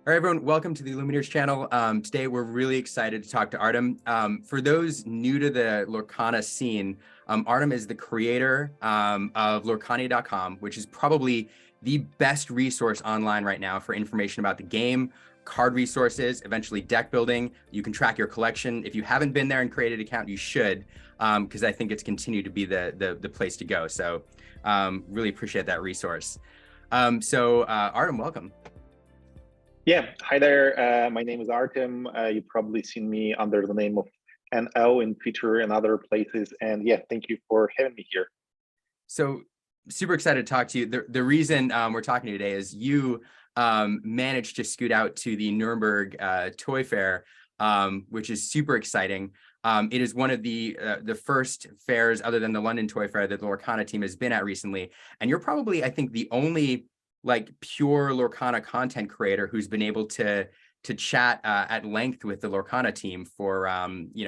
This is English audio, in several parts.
All right, everyone, welcome to the Illuminators channel. Today, we're really excited to talk to Artem. For those new to the Lorcana scene, Artem is the creator of Lurcania.com, which is probably the best resource online right now for information about the game, card resources, eventually deck building. You can track your collection. If you haven't been there and created an account, you should, because I think it's continued to be the place to go. So really appreciate that resource. Artem, welcome. Yeah, hi there. My name is Artem. You've probably seen me under the name of NL in Twitter and other places. And yeah, thank you for having me here. So super excited to talk to you. The reason we're talking to you today is you managed to scoot out to the Nuremberg Toy Fair, which is super exciting. It is one of the first fairs other than the London Toy Fair that the Lorcana team has been at recently. And you're probably, I think, the only like pure Lorcana content creator who's been able to chat at length with the Lorcana team for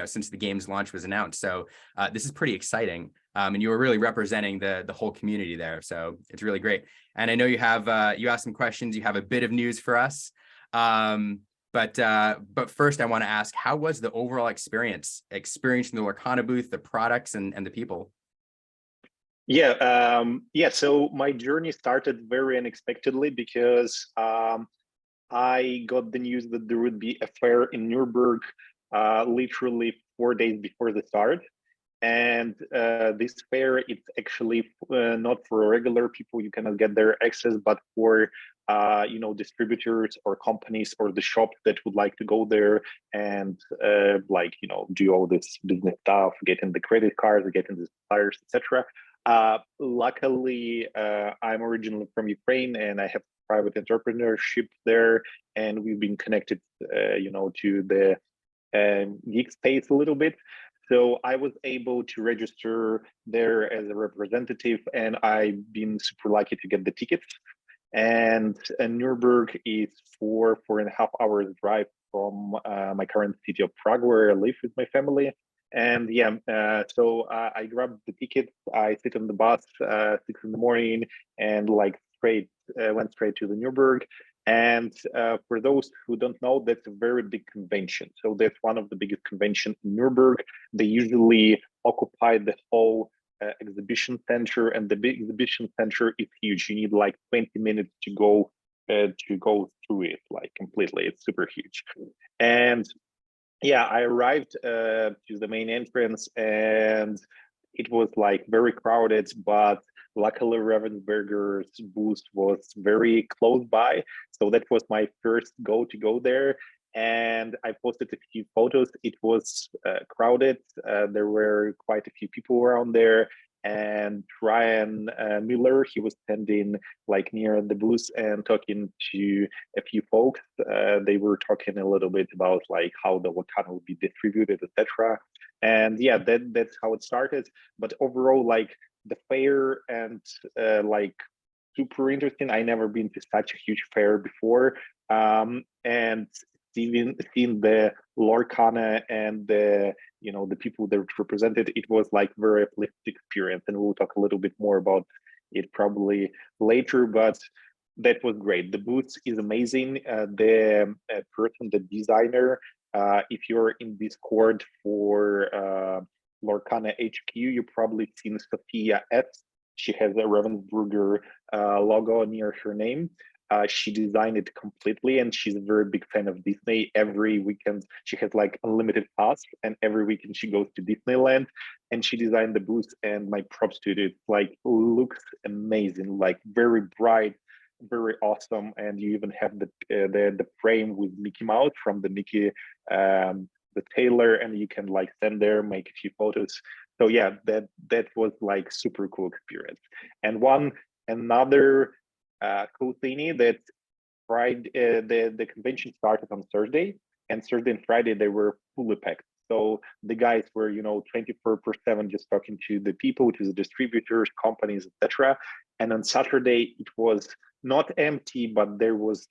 since the game's launch was announced. So this is pretty exciting, and you were really representing the whole community there. So it's really great. And I know you have you asked some questions. You have a bit of news for us, but first I want to ask, how was the overall experience experiencing the Lorcana booth, the products, and the people? Yeah, so my journey started very unexpectedly because I got the news that there would be a fair in Nuremberg literally 4 days before the start. And this fair, it's actually not for regular people, you cannot get their access, but for distributors or companies or the shop that would like to go there and do all this business stuff, getting the credit cards, getting the suppliers, etc. Luckily, I'm originally from Ukraine and I have private entrepreneurship there, and we've been connected, to the geek space a little bit. So I was able to register there as a representative, and I've been super lucky to get the tickets. And Nuremberg is 4.5 hours drive from my current city of Prague, where I live with my family. And yeah, so I grabbed the ticket. I sit on the bus 6 in the morning and went straight to the Nuremberg. And for those who don't know, that's a very big convention. So that's one of the biggest conventions in Nuremberg. They usually occupy the whole exhibition center, and the big exhibition center is huge. You need like 20 minutes to go through it like completely. It's super huge. And yeah, I arrived to the main entrance and it was like very crowded, but luckily Ravensburger's booth was very close by. So that was my first go there. And I posted a few photos. It was crowded. There were quite a few people around there. And Ryan Miller, he was standing like near the booth and talking to a few folks. They were talking a little bit about like how the Lorcana will be distributed, etc. And yeah, that's how it started. But overall, like the fair and super interesting. I never been to such a huge fair before. And seeing the Lorcana and the people that represented, it was like very uplifting experience, and we'll talk a little bit more about it probably later, but that was great. The booth is amazing. The person, the designer, if you're in Discord for Lorcana HQ, you've probably seen Sophia S. She has a Ravensburger logo near her name. She designed it completely, and she's a very big fan of Disney. Every weekend she has like unlimited pass, and every weekend she goes to Disneyland, and she designed the booth. And my props to it, like looks amazing, like very bright, very awesome. And you even have the frame with Mickey Mouse from the Mickey the tailor, and you can like stand there, make a few photos. So yeah, that was like super cool experience. And another cool thingy that Friday, the convention started on Thursday, and Thursday and Friday they were fully packed. So the guys were 24/7 just talking to the people, to the distributors, companies, etc. And on Saturday it was not empty, but there was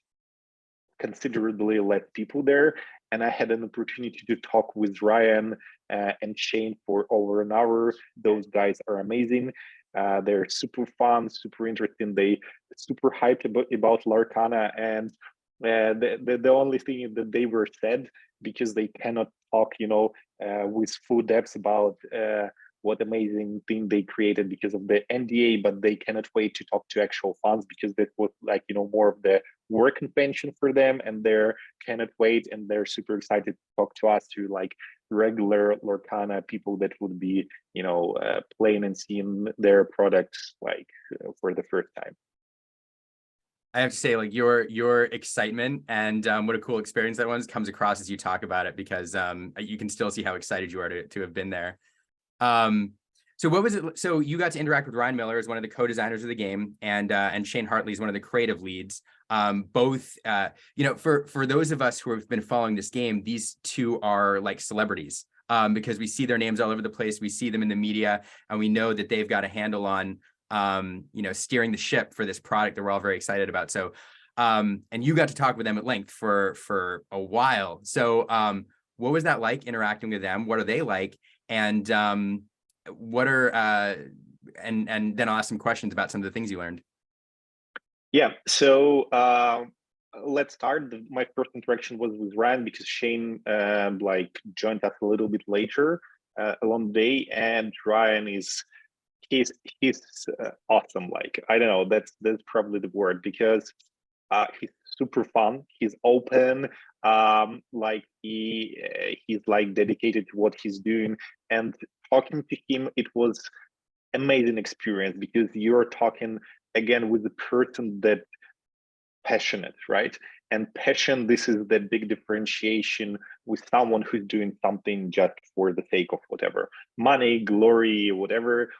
considerably less people there. And I had an opportunity to talk with Ryan and Shane for over an hour. Those guys are amazing. They're super fun, super interesting. They super hyped about Lorcana. And The only thing that they were said, because they cannot talk, with full depth about what amazing thing they created because of the NDA, but they cannot wait to talk to actual fans because that was like, more of the work convention for them, and they're cannot wait, and they're super excited to talk to us, to like regular Lorcana people that would be, playing and seeing their products like for the first time. I have to say, like your excitement and what a cool experience that was comes across as you talk about it, because you can still see how excited you are to have been there. So what was it? So you got to interact with Ryan Miller as one of the co-designers of the game, and Shane Hartley is one of the creative leads. Both, for those of us who have been following this game, these two are like celebrities, because we see their names all over the place. We see them in the media, and we know that they've got a handle on steering the ship for this product that we're all very excited about. So, and you got to talk with them at length for a while. So, what was that like interacting with them? What are they like? And what are and then I'll ask some questions about some of the things you learned. Yeah. So let's start. My first interaction was with Ryan, because Shane joined us a little bit later along the day, and Ryan is he's awesome. Like, I don't know, that's probably the word, because he's super fun, he's open, he's like dedicated to what he's doing, and talking to him, it was amazing experience, because you're talking again with a person that passionate, right? And passion, this is the big differentiation with someone who's doing something just for the sake of whatever money, glory, whatever,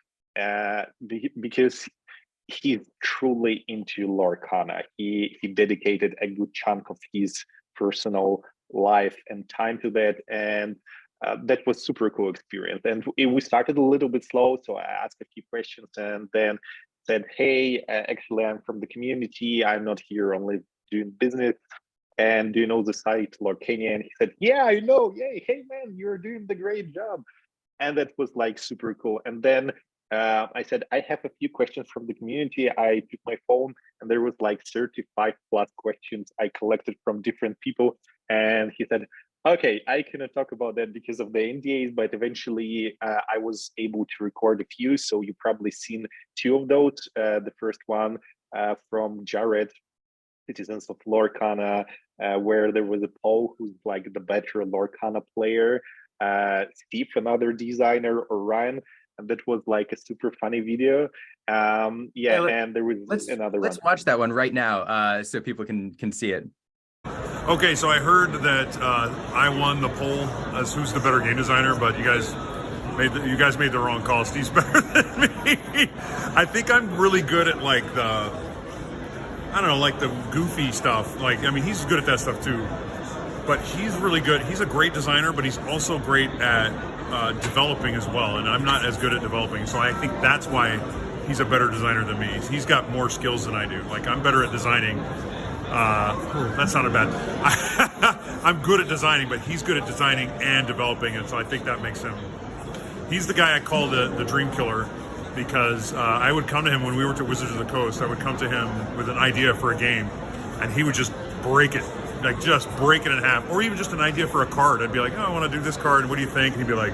because he's truly into Lorcana. He dedicated a good chunk of his personal life and time to that, and that was super cool experience. And we started a little bit slow, so I asked a few questions, and then said, "Hey, actually, I'm from the community. I'm not here only doing business. And do you know the site Lurcania?" And he said, "Yeah, I know. Yay! Hey, man, you're doing the great job." And that was like super cool. And then I said, "I have a few questions from the community." I took my phone, and there was like 35 plus questions I collected from different people. And he said, "Okay, I cannot talk about that because of the NDAs, but eventually I was able to record a few. So you probably seen two of those. The first one from Jared, Citizens of Lorcana, where there was a poll who's like the better Lorcana player, Steve, another designer, or Ryan." And that was like a super funny video. And there was another one. Let's watch that one right now, so people can see it. Okay, so I heard that I won the poll as who's the better game designer, but you guys made the wrong call. Steve's better than me. I think I'm really good at like the goofy stuff. Like, I mean, he's good at that stuff too, but he's really good. He's a great designer, but he's also great at developing as well. And I'm not as good at developing, so I think that's why he's a better designer than me. He's got more skills than I do. Like, I'm better at designing. That sounded bad. I'm good at designing, but he's good at designing and developing, and so I think that makes him. He's the guy I call the dream killer, because I would come to him when we were at Wizards of the Coast. I would come to him with an idea for a game, and he would just break it, like just break it in half, or even just an idea for a card. I'd be like, "Oh, I want to do this card, and what do you think?" And he'd be like.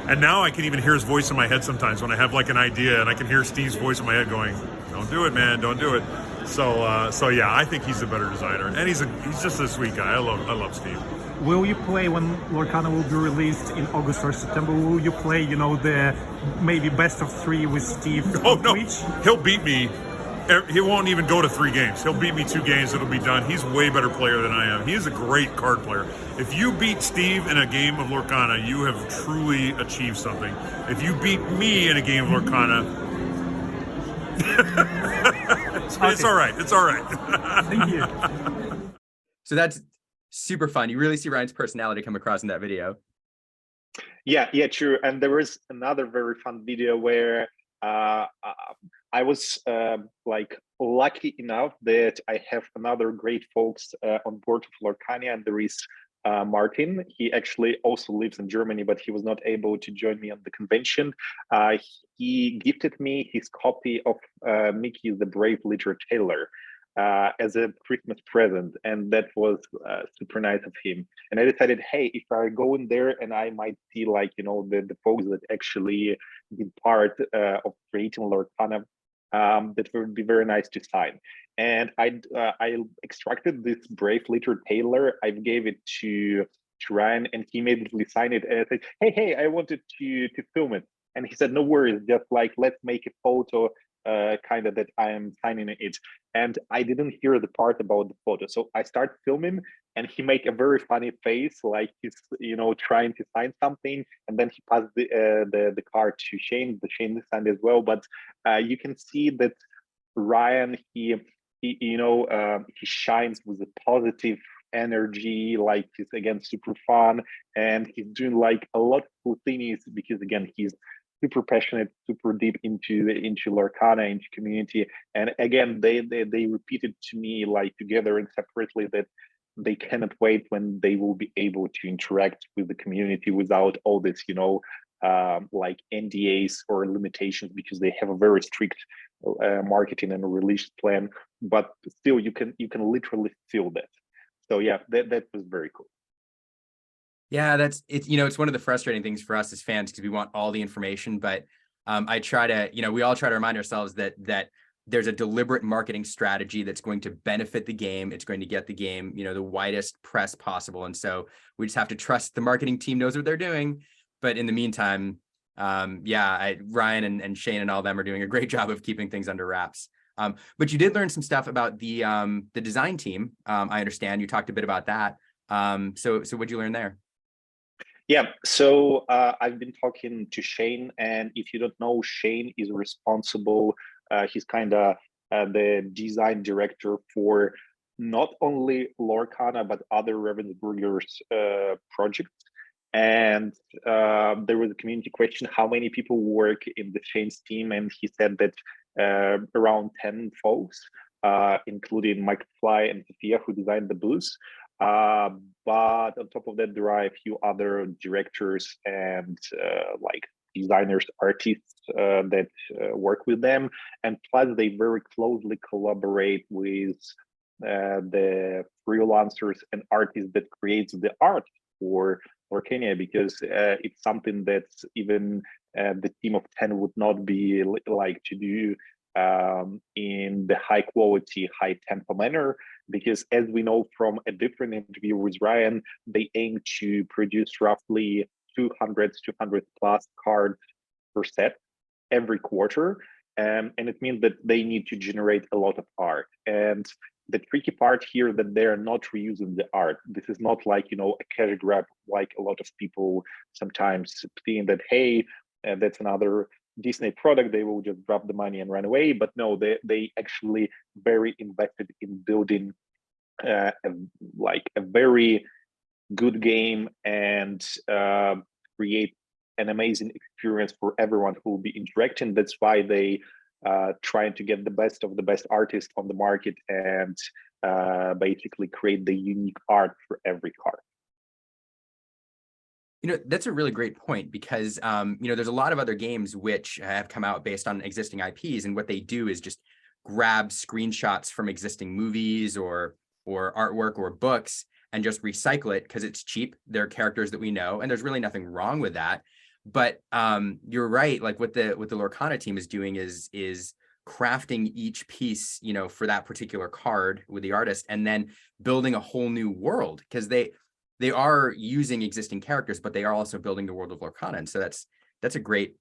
And now I can even hear his voice in my head sometimes when I have like an idea, and I can hear Steve's voice in my head going, "Don't do it, man, don't do it." So yeah, I think he's a better designer, and he's just a sweet guy. I love Steve. Will you play when Lorcana will be released in August or September? Will you play, the maybe best of 3 with Steve? Oh no, he'll beat me. He won't even go to 3 games. He'll beat me 2 games. It'll be done. He's a way better player than I am. He is a great card player. If you beat Steve in a game of Lorcana, you have truly achieved something. If you beat me in a game of Lorcana, it's all right. It's all right. Thank you. So that's super fun. You really see Ryan's personality come across in that video. Yeah, true. And there was another very fun video where I was lucky enough that I have another great folks on board of Lurcania, and there is Martin. He actually also lives in Germany, but he was not able to join me on the convention. He gifted me his copy of Mickey the Brave Little Tailor. as a Christmas present, and that was super nice of him. And I decided, hey, if I go in there and I might see like the folks that actually did part of creating Lorcana, that would be very nice to sign. And I extracted this brave little Taylor. I gave it to Ryan, and he immediately signed it. And I said, hey, I wanted to film it. And he said, no worries, just like let's make a photo kind of that I am signing it. And I didn't hear the part about the photo. So I start filming, and he make a very funny face, like he's trying to sign something. And then he passed the card to Shane. The Shane signed as well. But you can see that Ryan, he shines with a positive energy, like he's again super fun, and he's doing like a lot of cool things because again he's super passionate, super deep into Lorcana, into community. And again, they repeated to me like together and separately that they cannot wait when they will be able to interact with the community without all this, like NDAs or limitations, because they have a very strict marketing and release plan. But still, you can literally feel that. So yeah, that was very cool. Yeah, it's one of the frustrating things for us as fans because we want all the information, but I try to, we all try to remind ourselves that there's a deliberate marketing strategy that's going to benefit the game. It's going to get the game, the widest press possible. And so we just have to trust the marketing team knows what they're doing. But in the meantime, Ryan and Shane and all of them are doing a great job of keeping things under wraps. But you did learn some stuff about the design team. I understand you talked a bit about that. So what'd you learn there? Yeah, so I've been talking to Shane, and if you don't know, Shane is responsible. He's kind of the design director for not only Lorcana but other Ravensburger's projects. And there was a community question: how many people work in the Shane's team? And he said that around 10 folks, including Mike Fly and Sophia, who designed the booths. But on top of that, there are a few other directors and like designers, artists that work with them. And plus, they very closely collaborate with the freelancers and artists that creates the art for Lurcania, because it's something that even the team of 10 would not be like to do in the high quality, high tempo manner, because as we know from a different interview with Ryan, they aim to produce roughly 200 plus cards per set every quarter. And it means that they need to generate a lot of art. And the tricky part here that they're not reusing the art. This is not like, a cash grab, like a lot of people sometimes think that, hey, that's another Disney product, they will just drop the money and run away. But no, they actually very invested in building a very good game and create an amazing experience for everyone who will be interacting. That's why they trying to get the best of the best artists on the market and basically create the unique art for every card. That's a really great point because, there's a lot of other games which have come out based on existing IPs, and what they do is just grab screenshots from existing movies or artwork or books and just recycle it because it's cheap. They're characters that we know, and there's really nothing wrong with that. But you're right. Like what the Lorcana team is doing is crafting each piece, for that particular card with the artist, and then building a whole new world because they are using existing characters, but they are also building the world of Lorcana. And so that's a great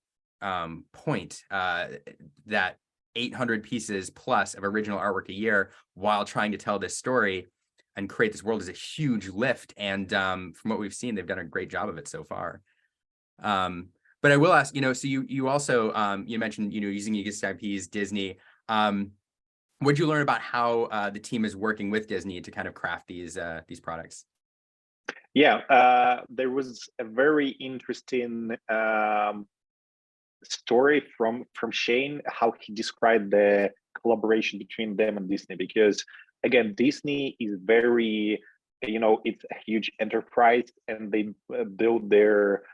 point, that 800 pieces plus of original artwork a year while trying to tell this story and create this world is a huge lift. And from what we've seen, they've done a great job of it so far. But I will ask, so you also, you mentioned, using existing IPs, Disney. What'd you learn about how the team is working with Disney to kind of craft these products? Yeah, there was a very interesting story from Shane, how he described the collaboration between them and Disney, because again, Disney is very, it's a huge enterprise, and they build their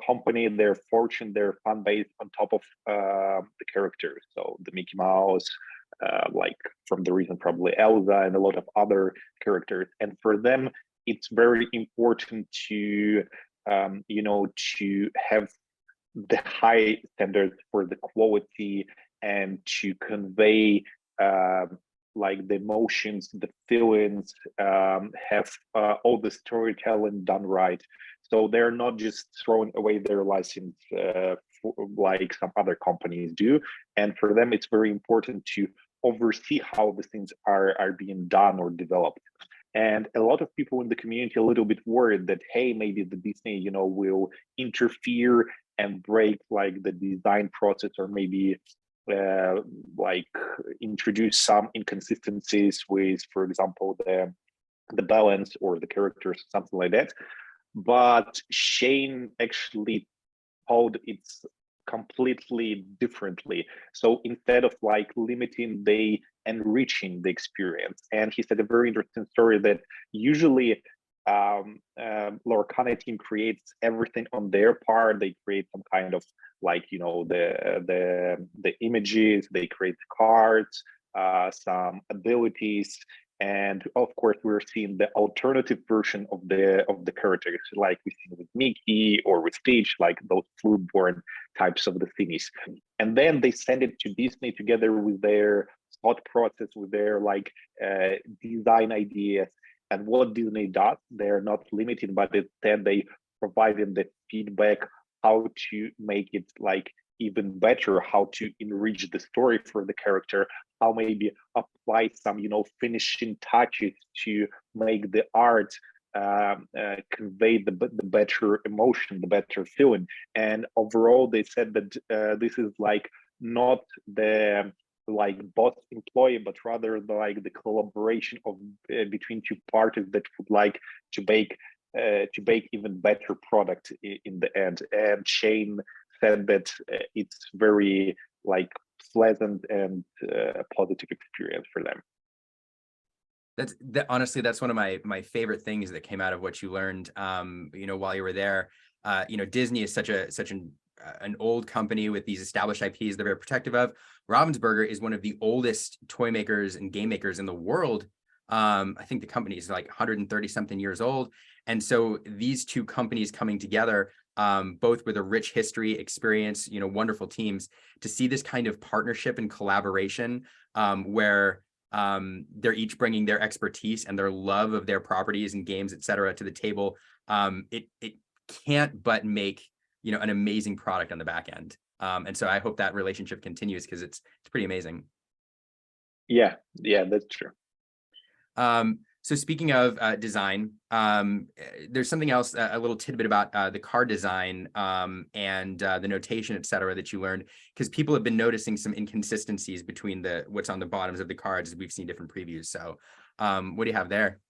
company, their fortune, their fan base on top of the characters. So the Mickey Mouse, like from the reason probably Elsa and a lot of other characters. And for them, it's very important to to have the high standards for the quality and to convey like the emotions, the feelings, have all the storytelling done right. So they're not just throwing away their license like some other companies do. And for them, it's very important to oversee how the things are being done or developed. And a lot of people in the community are a little bit worried that, hey, maybe the Disney, will interfere and break like the design process, or maybe like introduce some inconsistencies with, for example, the balance or the characters, something like that. But Shane actually told it's completely differently. So instead of like limiting, they enriching the experience. And he said a very interesting story that usually Lorcana team creates everything on their part. They create some kind of like the images, they create cards, some abilities, and of course we're seeing the alternative version of the characters, like we see with Mickey or with Stitch, like those foodborne types of the thingies. And then they send it to Disney together with their thought process, with their like design ideas. And what Disney does, they're not limited, but instead they provide them the feedback how to make it like even better, how to enrich the story for the character, how maybe apply some finishing touches to make the art convey the better emotion, the better feeling. And overall they said that this is like not the like boss employee, but rather like the collaboration of between two parties that would like to bake even better product in the end. And Shane said that it's very like pleasant and positive experience for them. Honestly, that's one of my favorite things that came out of what you learned while you were there. Disney is such an old company with these established IPs they're very protective of. Ravensburger is one of the oldest toy makers and game makers in the world. I think the company is like 130 something years old. And so these two companies coming together, both with a rich history, experience, wonderful teams, to see this kind of partnership and collaboration where they're each bringing their expertise and their love of their properties and games, et cetera, to the table. It can't but make an amazing product on the back end. And so I hope that relationship continues, because it's pretty amazing. Yeah, that's true. So speaking of design, there's something else, a little tidbit about the card design and the notation, et cetera, that you learned, because people have been noticing some inconsistencies between what's on the bottoms of the cards as we've seen different previews. So what do you have there?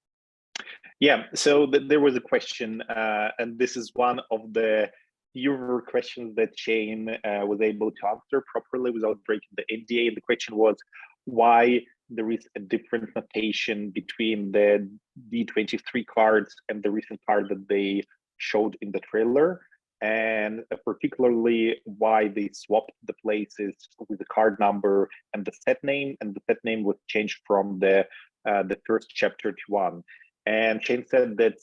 Yeah, so there was a question, and this is one of the fewer questions that Shane was able to answer properly without breaking the NDA. The question was why there is a different notation between the D23 cards and the recent card that they showed in the trailer, and particularly why they swapped the places with the card number and the set name, and the set name was changed from the first chapter to one. And Shane said that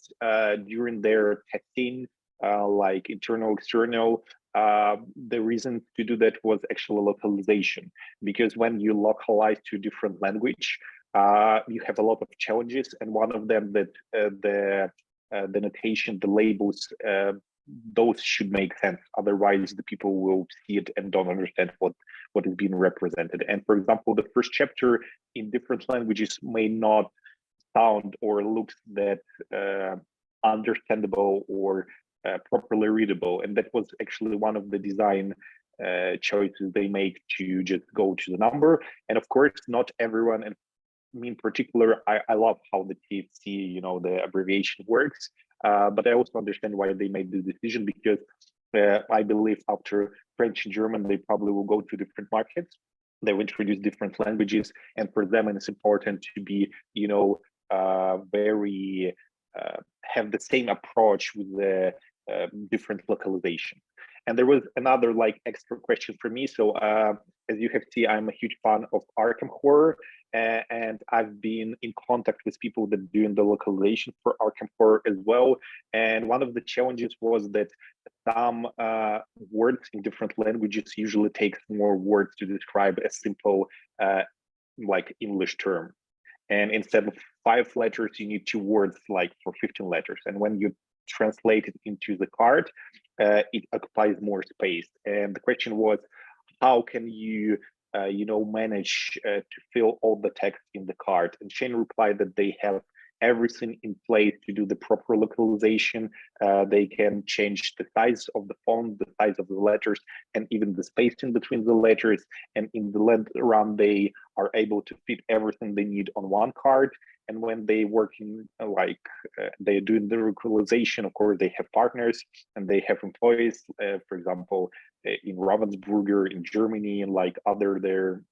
during their testing, like internal, external, the reason to do that was actually localization, because when you localize to a different language, you have a lot of challenges, and one of them that the notation, the labels, those should make sense. Otherwise, the people will see it and don't understand what is being represented. And for example, the first chapter in different languages may not sound or look that understandable or properly readable, and that was actually one of the design choices they make, to just go to the number. And of course, not everyone, and me in particular, I love how the TFC, the abbreviation works, but I also understand why they made the decision, because I believe after French and German, they probably will go to different markets. They will introduce different languages, and for them, it's important to be, very have the same approach with the different localization. And there was another like extra question for me. So as you have seen, I'm a huge fan of Arkham horror, and I've been in contact with people that are doing the localization for Arkham horror as well. And one of the challenges was that some words in different languages usually takes more words to describe a simple like English term. And instead of 5 letters, you need 2 words like for 15 letters. And when you translate it into the card, it occupies more space. And the question was, how can you manage to fill all the text in the card? And Shane replied that they have everything in place to do the proper localization. They can change the size of the font, the size of the letters, and even the spacing between the letters. And in the length run, they are able to fit everything they need on one card. And when they work in they're doing the localization, of course, they have partners and they have employees, for example, in Ravensburger in Germany, and like other their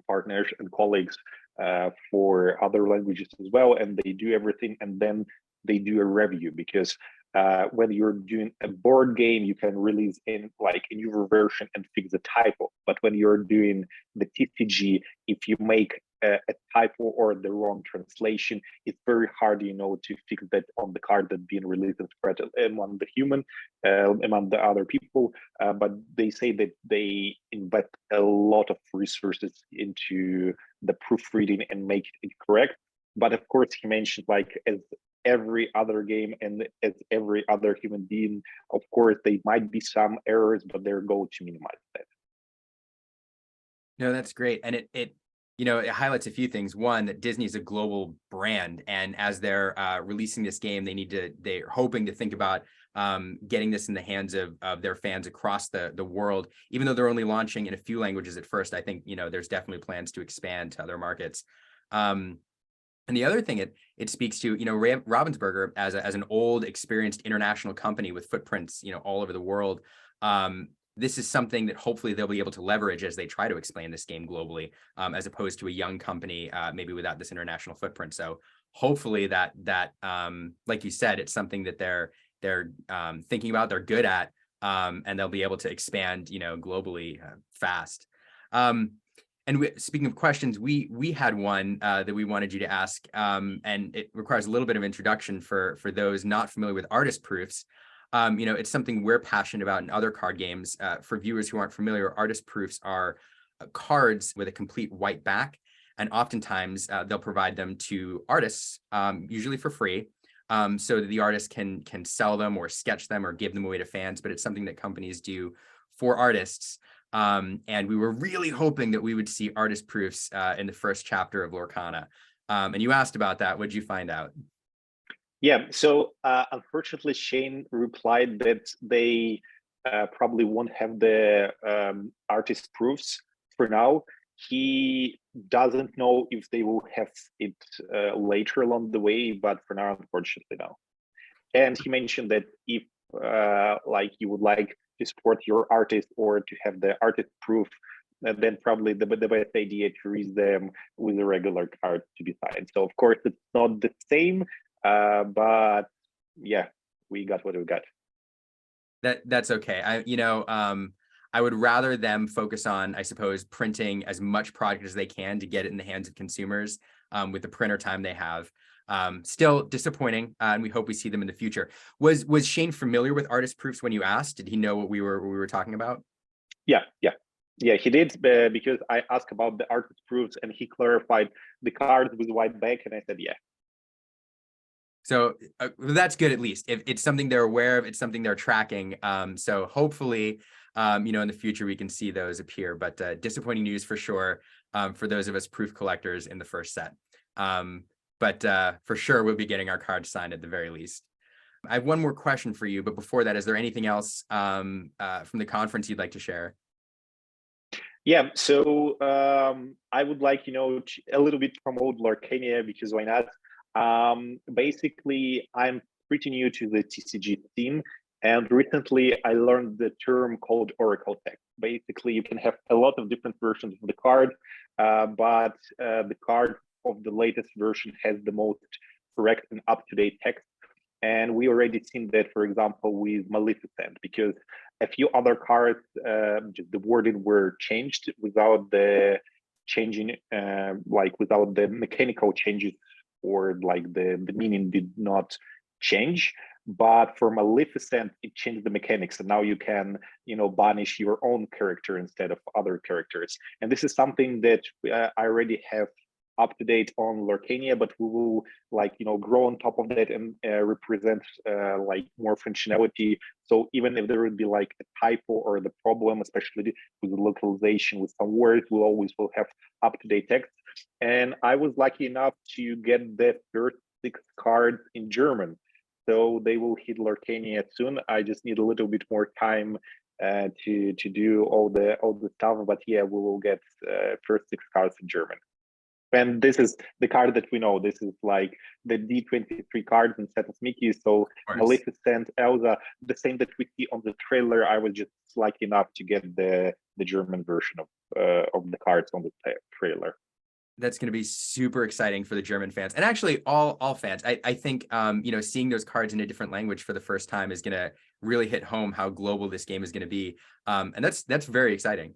partners and colleagues for other languages as well. And they do everything, and then they do a review, because when you're doing a board game, you can release in like a newer version and fix the typo. But when you're doing the TCG, if you make a typo or the wrong translation, it's very hard, to fix that on the card that's being released and spread among the other people. But they say that they invest a lot of resources into the proofreading and make it correct. But of course, he mentioned, like, as every other game and as every other human being, of course, there might be some errors, but their goal to minimize that. No, that's great. And it highlights a few things. One, that Disney is a global brand, and as they're releasing this game, they're hoping to think about getting this in the hands of their fans across the world. Even though they're only launching in a few languages at first, I think there's definitely plans to expand to other markets. And the other thing it speaks to, Ravensburger as an old, experienced international company with footprints, all over the world. This is something that hopefully they'll be able to leverage as they try to explain this game globally, as opposed to a young company, maybe without this international footprint. So hopefully that like you said, it's something that they're thinking about, they're good at, and they'll be able to expand, globally fast. And speaking of questions, we had one that we wanted you to ask, and it requires a little bit of introduction for those not familiar with artist proofs. It's something we're passionate about in other card games. For viewers who aren't familiar, artist proofs are cards with a complete white back, and oftentimes they'll provide them to artists, usually for free, so that the artist can sell them or sketch them or give them away to fans. But it's something that companies do for artists. And we were really hoping that we would see artist proofs in the first chapter of Lorcana. And you asked about that. What did you find out? Yeah, so unfortunately, Shane replied that they probably won't have the artist proofs for now. He doesn't know if they will have it later along the way, but for now, unfortunately, no. And he mentioned that if you would like to support your artist or to have the artist proof, then probably the best idea to read them with a regular card to be signed. So of course it's not the same, but yeah, we got what we got. That's okay. I would rather them focus on, I suppose, printing as much product as they can to get it in the hands of consumers with the printer time they have. Still disappointing, and we hope we see them in the future. Was Shane familiar with artist proofs when you asked? Did he know what we were talking about? Yeah, he did, because I asked about the artist proofs and he clarified the cards with white back, and I said yeah. So that's good. At least if it's something they're aware of, it's something they're tracking. So hopefully, in the future we can see those appear. But disappointing news for sure for those of us proof collectors in the first set. But for sure, we'll be getting our cards signed at the very least. I have one more question for you, but before that, is there anything else from the conference you'd like to share? Yeah, so I would like, a little bit promote Lurcania, because why not? Basically, I'm pretty new to the TCG scene, and recently I learned the term called Oracle text. Basically, you can have a lot of different versions of the card, but the card of the latest version has the most correct and up-to-date text. And we already seen that, for example, with Maleficent, because a few other cards, just the wording were changed without the changing, like without the mechanical changes, or like the meaning did not change. But for Maleficent, it changed the mechanics, and now you can, banish your own character instead of other characters. And this is something that I already have up to date on Lurcania, but we will grow on top of that and represent like more functionality. So even if there would be like a typo or the problem, especially with the localization with some words, we always will have up to date text. And I was lucky enough to get the first 6 cards in German. So they will hit Lurcania soon. I just need a little bit more time to do all the stuff. But yeah, we will get first 6 cards in German. And this is the card that we know. This is like the D23 cards instead of Mickey. So Maleficent, Elsa, the same that we see on the trailer. I was just lucky enough to get the German version of the cards on the trailer. That's going to be super exciting for the German fans, and actually all fans. I think seeing those cards in a different language for the first time is going to really hit home how global this game is going to be, and that's very exciting.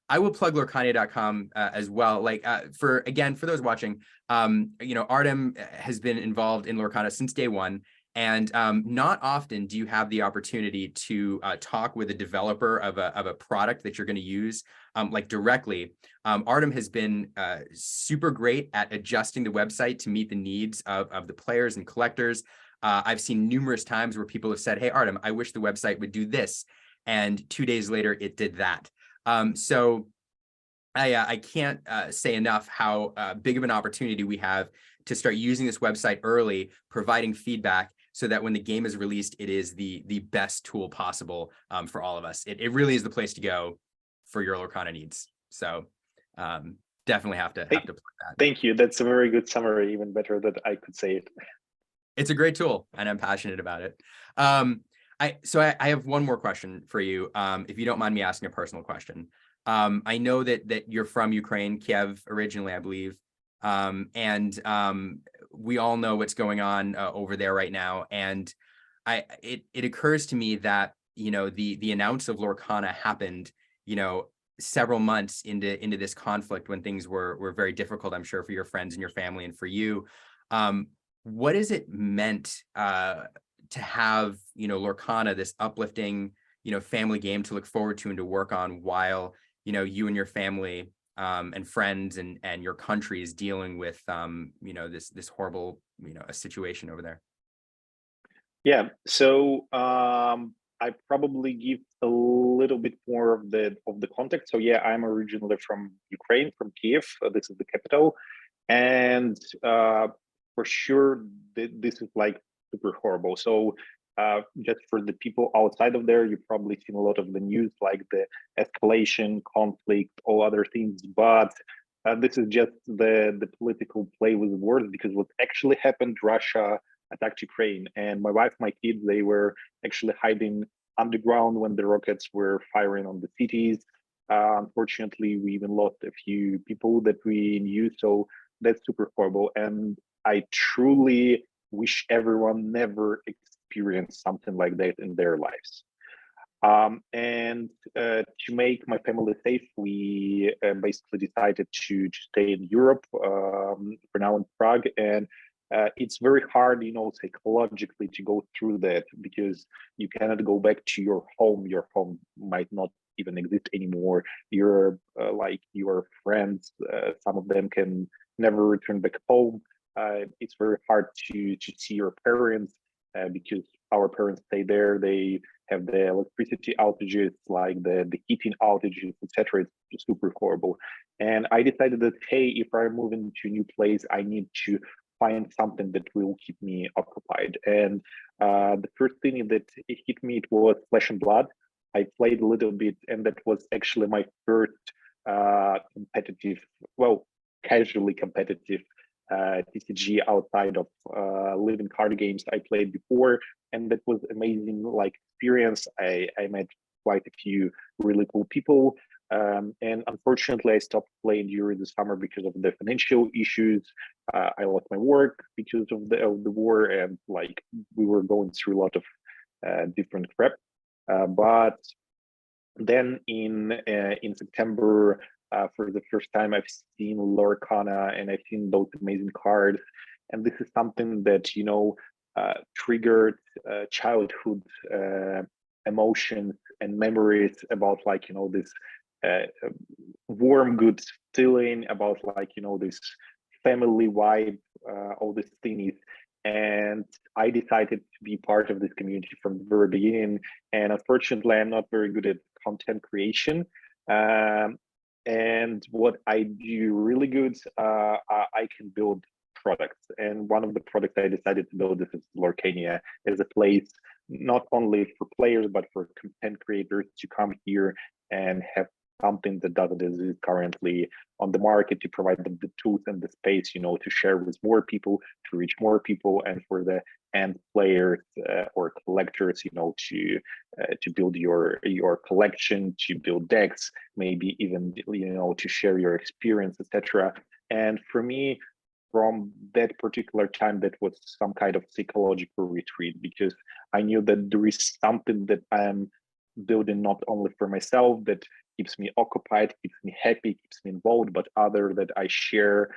I will plug Lurcania.com as well. Like for those watching, Artem has been involved in Lorcana since day one. And not often do you have the opportunity to talk with a developer of a product that you're going to use like directly. Artem has been super great at adjusting the website to meet the needs of the players and collectors. I've seen numerous times where people have said, "Hey, Artem, I wish the website would do this," and 2 days later it did that. So I can't say enough how big of an opportunity we have to start using this website early, providing feedback, so that when the game is released, it is the best tool possible for all of us. It really is the place to go for your Lorcana needs. So definitely have to plug that. Thank you. That's a very good summary, even better that I could say it. It's a great tool, and I'm passionate about it. I have one more question for you, if you don't mind me asking a personal question. I know that you're from Ukraine, Kiev originally, I believe. And we all know what's going on over there right now. And it occurs to me that, the announce of Lorcana happened, several months into this conflict, when things were very difficult, I'm sure, for your friends and your family and for you. What has it meant to have, Lorcana, this uplifting, family game to look forward to and to work on while, you and your family and friends and your country is dealing with this horrible a situation over there? Yeah, so I probably give a little bit more of the context. So yeah, I'm originally from Ukraine, from Kiev. This is the capital, and for sure this is like super horrible. So just for the people outside of there, you've probably seen a lot of the news, like the escalation, conflict, all other things. But this is just the political play with words, because what actually happened, Russia attacked Ukraine, and my wife, my kids, they were actually hiding underground when the rockets were firing on the cities. Unfortunately, we even lost a few people that we knew, so that's super horrible. And I truly wish everyone never experienced something like that in their lives. And to make my family safe, we basically decided to stay in Europe, for now in Prague. And it's very hard, psychologically to go through that, because you cannot go back to your home. Your home might not even exist anymore. Your your friends, some of them can never return back home. It's very hard to see your parents, because our parents stay there. They have the electricity outages, like the heating outages, etc. It's super horrible. And I decided that, hey, if I move into a new place, I need to find something that will keep me occupied. And the first thing that it hit me, it was Flesh and Blood. I played a little bit, and that was actually my first competitive, casually competitive TCG outside of living card games I played before, and that was amazing experience. I met quite a few really cool people. And unfortunately, I stopped playing during the summer because of the financial issues. I lost my work because of the war, and like we were going through a lot of different crap. But then in September, for the first time, I've seen Lorcana, and I've seen those amazing cards. And this is something that triggered childhood emotions and memories about this uh, warm goods feeling, about this family vibe, all these things. And I decided to be part of this community from the very beginning. And unfortunately, I'm not very good at content creation. And what I do really good, I can build products. And one of the products I decided to build is Lurcania, as a place not only for players but for content creators to come here and have something that doesn't exist currently on the market, to provide them the tools and the space, to share with more people, to reach more people, and for the end players or collectors, to build your collection, to build decks, maybe even to share your experience, etc. And for me, from that particular time, that was some kind of psychological retreat, because I knew that there is something that I'm building not only for myself, that keeps me occupied, keeps me happy, keeps me involved, but other that I share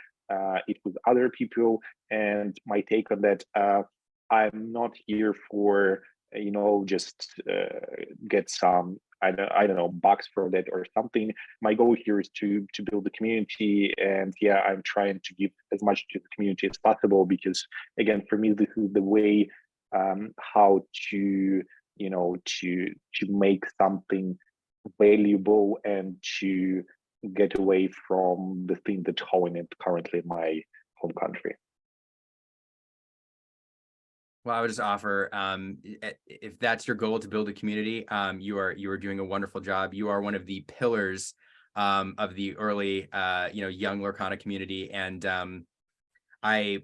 it with other people. And my take on that, I'm not here for just get some I don't know bucks for that or something. My goal here is to build the community, and yeah, I'm trying to give as much to the community as possible, because again, for me, this is the way how to to make something valuable and to get away from the thing that's holding it currently in my home country. Well, I would just offer, if that's your goal, to build a community, you are doing a wonderful job. You are one of the pillars of the early, young Lorcana community, and I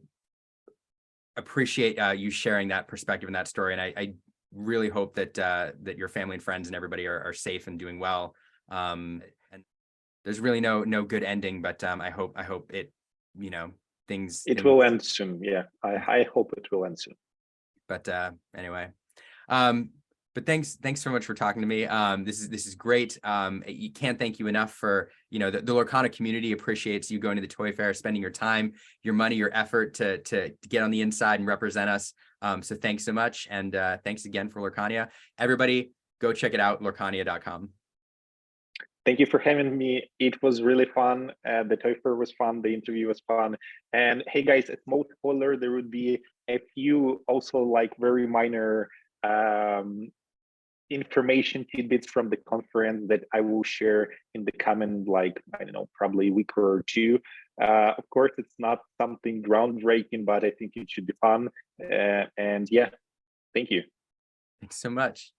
appreciate you sharing that perspective and that story. And I really hope that that your family and friends and everybody are safe and doing well. And there's really no good ending, but I hope it, things. It will end soon. Yeah, I hope it will end soon. But anyway, but thanks so much for talking to me. This is great. You can't thank you enough for, the Lorcana community appreciates you going to the toy fair, spending your time, your money, your effort to get on the inside and represent us. So thanks so much. And thanks again for Lurcania. Everybody go check it out, lurcania.com. Thank you for having me. It was really fun. The toy fair was fun. The interview was fun. And hey guys, a small spoiler, there would be a few also like very minor information tidbits from the conference that I will share in the coming, probably a week or two. Of course, it's not something groundbreaking, but I think it should be fun. And yeah, thank you. Thanks so much.